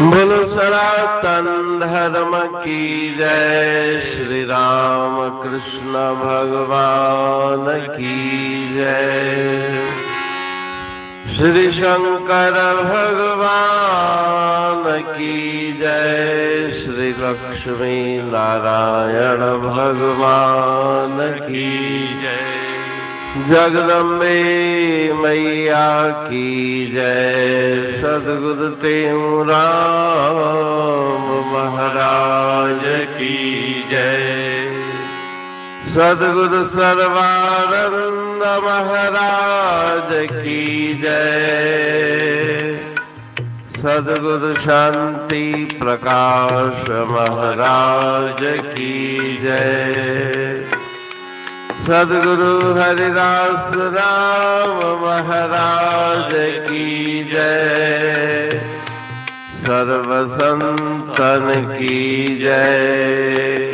बोलो सनातन धर्म की जय। श्री राम कृष्ण भगवान की जय। श्री शंकर भगवान की जय। श्री लक्ष्मी नारायण भगवान की जय। जगदम्बे मैया की जय। सद्गुरु राम महाराज की जय। सद्गुरु सर्वानंद महाराज की जय। सद्गुरु शांति प्रकाश महाराज की जय। सद्गुरु हरिदास राम महाराज की जय। सर्व संतन की जय।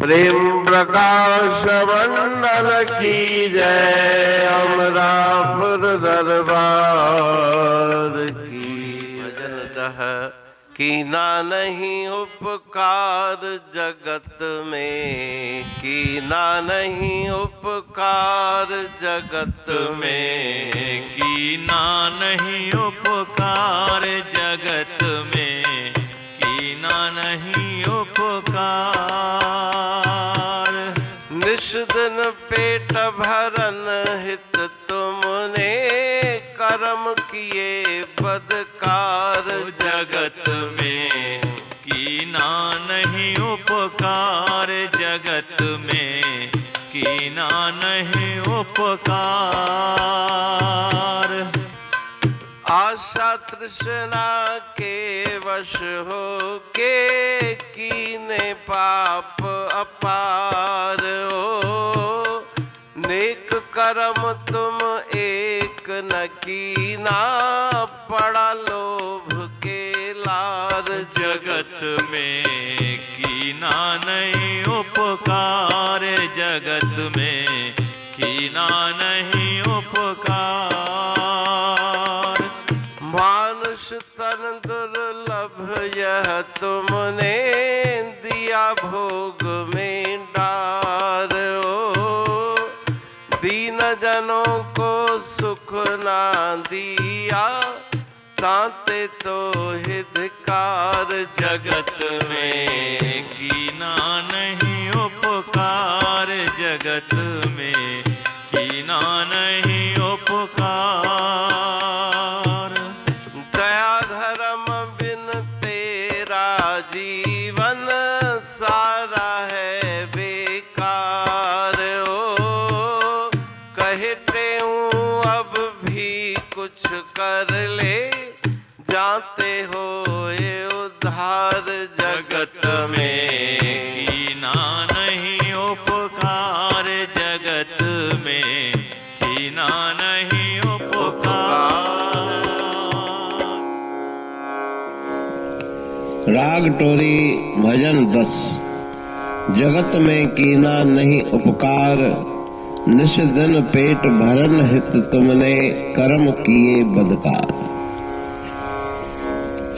प्रेम प्रकाश मंडल की जय। अमरापुर दरबार की भजन कीना नहीं उपकार जगत में। कीना नहीं उपकार जगत में। कीना नहीं उपकार जगत में। कीना नहीं उपकार। निश दिन पेट भरन हित तुमने कर्म किए बदकार जगत में। कीना नहीं उपकार जगत में। कीना नहीं उपकार। आशा तृष्णा के वश हो के कीने पाप अपार हो। नेक कर्म तुम एक न कीना पड़ा लोभ के लार जगत में। कीना नहीं उपकार जगत में। कीना नहीं उपकार। मानुष तन दुर्लभ यह तुमने दिया भोग में डार हो। दीन जनों को सुख ना दिया ताते तो हितकार जगत में। कीना नहीं उपकार जगत में। कीना नहीं उपकार। दया धर्म बिन तेरा जीवन सारा है बेकार हो। कहते हूँ अब भी कुछ कर ले जाते हो ये उद्धार जगत में। कीना नहीं उपकार जगत में। कीना नहीं उपकार। राग टोरी भजन 10। जगत में कीना नहीं उपकार। निश दिन पेट भरन हित तुमने कर्म किए बदकार।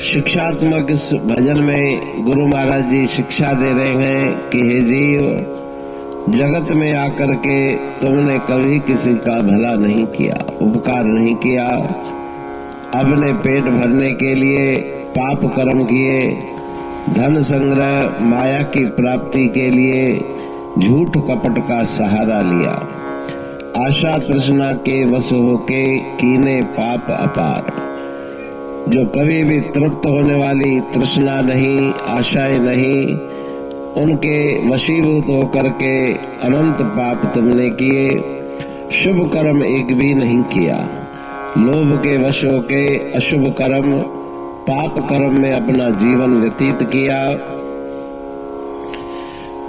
शिक्षात्मक इस भजन में गुरु महाराज जी शिक्षा दे रहे हैं कि हे जीव, जगत में आकर के तुमने कभी किसी का भला नहीं किया, उपकार नहीं किया। अपने पेट भरने के लिए पाप कर्म किए, धन संग्रह माया की प्राप्ति के लिए झूठ कपट का सहारा लिया। आशा तृष्णा के वश होके कीने पाप अपार। जो कभी भी तृप्त होने वाली तृष्णा नहीं, आशाएं नहीं, उनके वशीभूत होकर के अनंत पाप तुमने किए। शुभ कर्म एक भी नहीं किया। लोभ के वश होके अशुभ कर्म, पाप कर्म में अपना जीवन व्यतीत किया।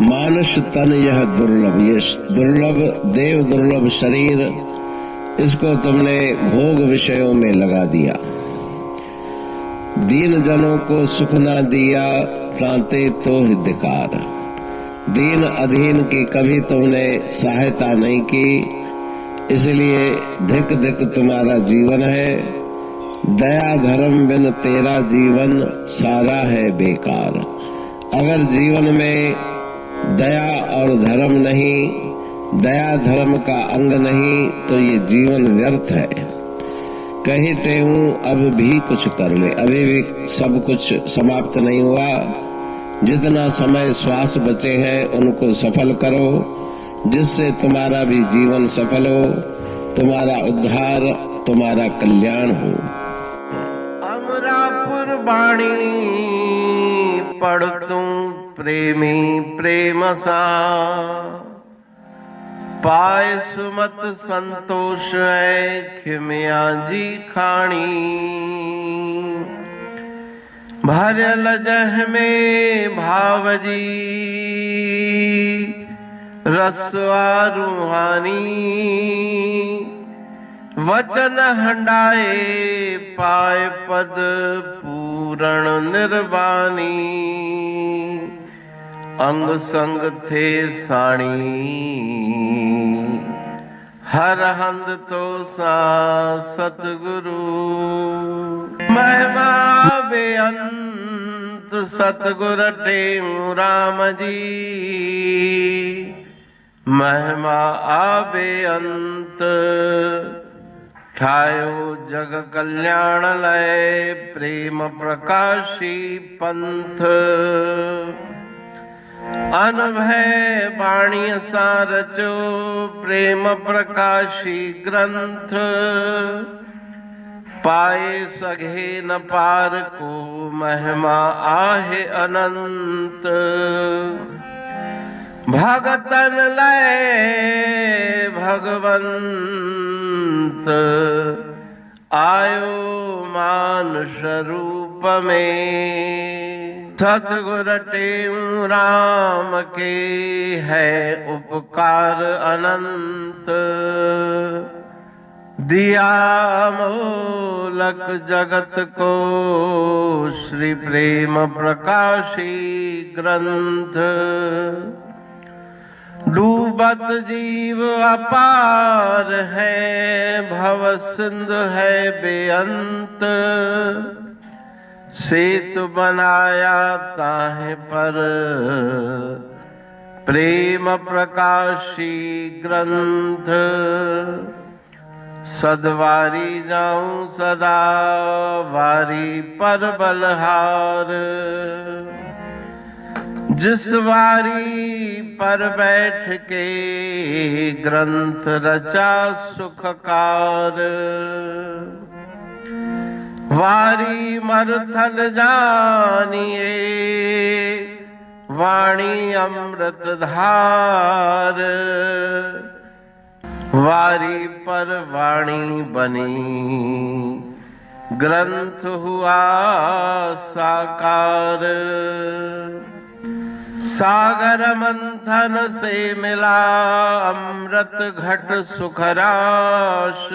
मानुष तन यह दुर्लभ, ये दुर्लभ देव दुर्लभ शरीर, इसको तुमने भोग विषयों में लगा दिया। दीन जनों को सुख ना दिया ताते तो हितकार। दीन अधीन की कभी तुमने सहायता नहीं की, इसलिए धिक धिक तुम्हारा जीवन है। दया धर्म बिन तेरा जीवन सारा है बेकार। अगर जीवन में दया और धर्म नहीं, दया धर्म का अंग नहीं, तो ये जीवन व्यर्थ है। कहीं टेऊ अब भी कुछ कर ले, अभी भी सब कुछ समाप्त नहीं हुआ। जितना समय श्वास बचे हैं उनको सफल करो, जिससे तुम्हारा भी जीवन सफल हो, तुम्हारा उद्धार, तुम्हारा कल्याण हो। अमरापुर बाणी पढ़ तू प्रेमी प्रेम सा, पाए सुमत संतोष है खिमिया जी खाणी। भरल जह में भावजी रसवा रूहानी, वचन हंडाए पाए पद पूरण निर्वाणी। अंग संग थे साणी हर हंद तो सा सतगुरु। महिमा बेअंत सतगुर टेऊ राम जी, महिमा आबे अंत ठायो जग कल्याण लय प्रेम प्रकाशी पंथ। अनभय बाणी सा रचो प्रेम प्रकाशी ग्रंथ। पाए सघे न पार को महिमा आहे अनंत। भगतन लय भगवंत, आयो मानुष रूप में। सतगुर टेऊ राम के है उपकार अनंत। दिया मोलक जगत को श्री प्रेम प्रकाशी ग्रंथ। डूबत जीव अपार है, भव सिंधु है बेअंत। सेतु बनाया ताहे पर प्रेम प्रकाशी ग्रंथ। सदवारी जाऊं सदा वारी पर बलहार। जिस वारी पर बैठ के ग्रंथ रचा सुखकार। वारी मरथल जानिए वाणी अमृत धार। वारी पर वाणी बनी ग्रंथ हुआ साकार। सागर मंथन से मिला अमृत घट सुखराश।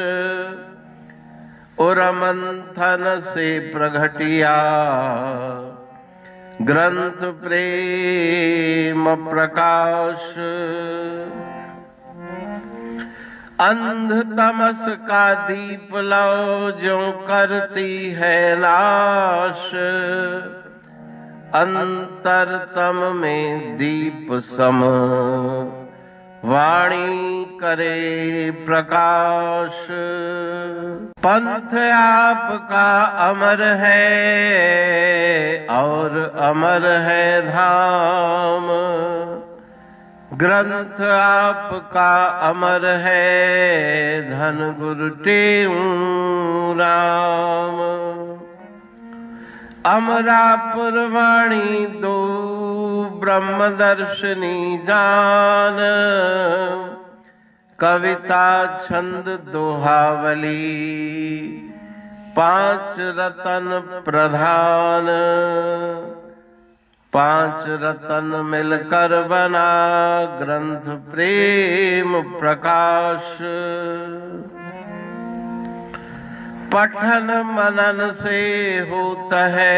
और मंथन से प्रगटिया ग्रंथ प्रेम प्रकाश। अंध तमस का दीप लो जो करती है नाश। अंतरतम में दीप सम वाणी करे प्रकाश। पंथ आपका अमर है और अमर है धाम। ग्रंथ आपका अमर है धन गुरु टेऊ राम। अमरापुर वाणी दो ब्रह्मदर्शनी जान। कविता छंद दोहावली पांच रतन प्रधान। पांच रतन मिलकर बना ग्रंथ प्रेम प्रकाश। पठन मनन से होता है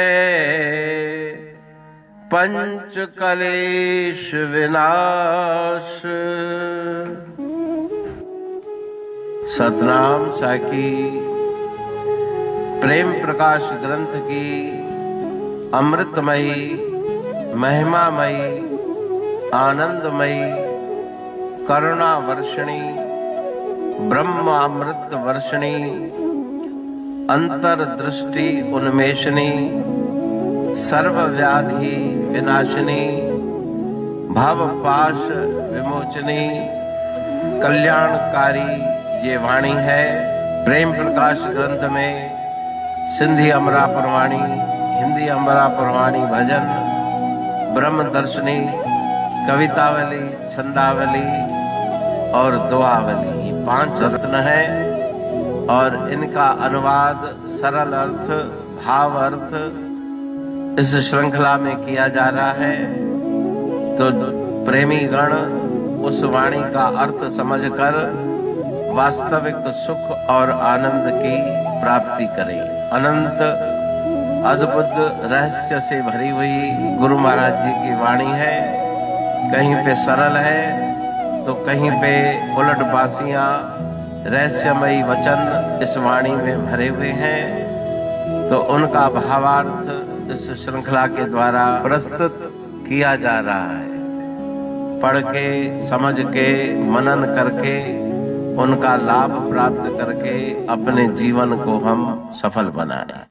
पंच कलेश विनाश। सतनाम साकी प्रेम प्रकाश ग्रंथ की अमृतमयी, महिमामयी, आनंदमयी, करुणा वर्षिणी, ब्रह्म अमृत वर्षिणी, अंतर्दृष्टि उन्मेषणी, सर्वव्याधि विनाशिनी, भवपाश विमोचनी, कल्याणकारी ये वाणी है। प्रेम प्रकाश ग्रंथ में सिंधी अमरापुर वाणी, हिंदी अमरापुर वाणी भजन, ब्रह्म दर्शनी, कवितावली, छंदावली और दुआवली, ये 5 रत्न है और इनका अनुवाद, सरल अर्थ, भाव अर्थ इस श्रृंखला में किया जा रहा है। तो प्रेमी गण उस वाणी का अर्थ समझकर वास्तविक सुख और आनंद की प्राप्ति करें। अनंत अद्भुत रहस्य से भरी हुई गुरु महाराज जी की वाणी है। कहीं पे सरल है तो कहीं पे उलट बासियां, रहस्यमयी वचन इस वाणी में भरे हुए हैं। तो उनका भावार्थ इस श्रृंखला के द्वारा प्रस्तुत किया जा रहा है। पढ़ के, समझ के, मनन करके, उनका लाभ प्राप्त करके अपने जीवन को हम सफल बनाएं।